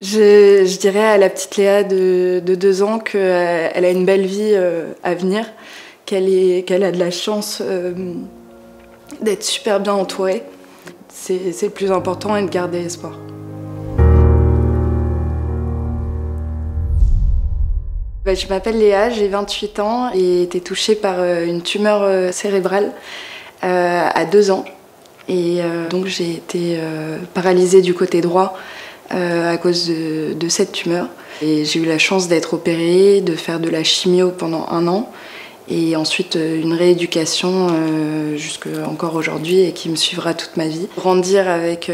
Je dirais à la petite Léa de 2 ans qu'elle a une belle vie à venir, qu'elle a de la chance d'être super bien entourée. C'est le plus important et de garder espoir. Je m'appelle Léa, j'ai 28 ans et j'ai été touchée par une tumeur cérébrale à 2 ans. Et donc j'ai été paralysée du côté droit à cause de cette tumeur. Et j'ai eu la chance d'être opérée, de faire de la chimio pendant 1 an et ensuite une rééducation jusqu'à encore aujourd'hui et qui me suivra toute ma vie. Grandir avec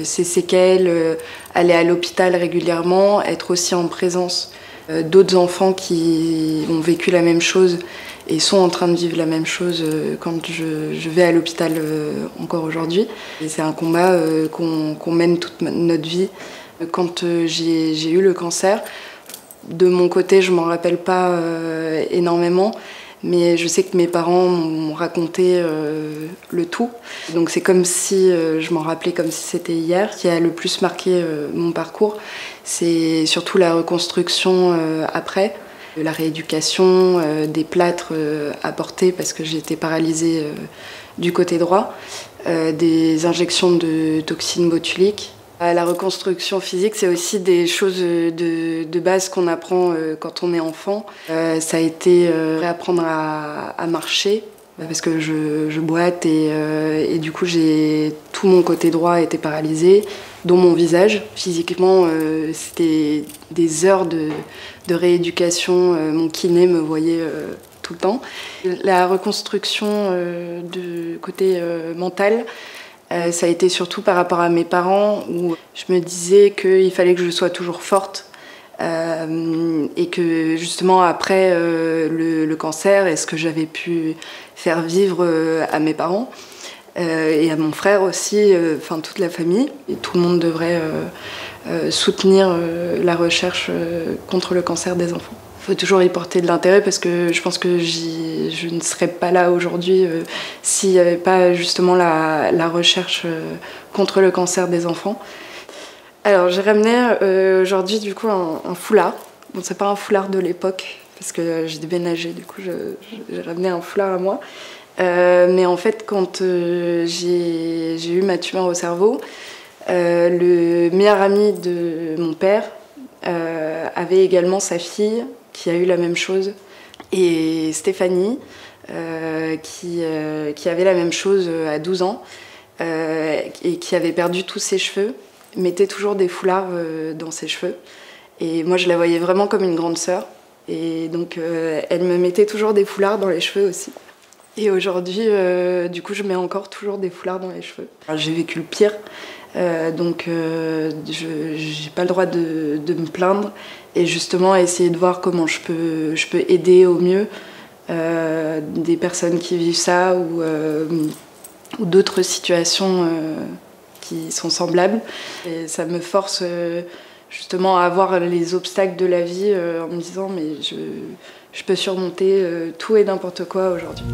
ces séquelles, aller à l'hôpital régulièrement, être aussi en présence d'autres enfants qui ont vécu la même chose et sont en train de vivre la même chose quand je vais à l'hôpital encore aujourd'hui. Et c'est un combat qu'on mène toute notre vie. Quand j'ai eu le cancer, de mon côté, je m'en rappelle pas énormément, mais je sais que mes parents m'ont raconté le tout. Donc c'est comme si je m'en rappelais comme si c'était hier. Ce qui a le plus marqué mon parcours, c'est surtout la reconstruction après. La rééducation, des plâtres à porter parce que j'étais paralysée du côté droit, des injections de toxines botuliques. La reconstruction physique, c'est aussi des choses de base qu'on apprend quand on est enfant. Ça a été réapprendre à marcher parce que je boite et du coup tout mon côté droit était paralysé, dont mon visage. Physiquement, c'était des heures de rééducation. Mon kiné me voyait tout le temps. La reconstruction du côté mental, ça a été surtout par rapport à mes parents où je me disais qu'il fallait que je sois toujours forte et que justement après le cancer et ce que j'avais pu faire vivre à mes parents et à mon frère aussi, enfin toute la famille, et tout le monde devrait soutenir la recherche contre le cancer des enfants. Il faut toujours y porter de l'intérêt parce que je pense que je ne serais pas là aujourd'hui s'il n'y avait pas justement la recherche contre le cancer des enfants. Alors j'ai ramené aujourd'hui du coup un foulard. Bon, c'est pas un foulard de l'époque parce que j'ai déménagé, du coup j'ai ramené un foulard à moi. Mais en fait quand j'ai eu ma tumeur au cerveau, le meilleur ami de mon père avait également sa fille qui a eu la même chose, et Stéphanie qui avait la même chose à 12 ans et qui avait perdu tous ses cheveux, mettait toujours des foulards dans ses cheveux, et moi je la voyais vraiment comme une grande sœur, et donc elle me mettait toujours des foulards dans les cheveux aussi. Et aujourd'hui, du coup, je mets encore toujours des foulards dans les cheveux. J'ai vécu le pire, donc j'ai pas le droit de me plaindre et justement essayer de voir comment je peux aider au mieux des personnes qui vivent ça ou d'autres situations qui sont semblables. Et ça me force justement à voir les obstacles de la vie en me disant mais je peux surmonter tout et n'importe quoi aujourd'hui.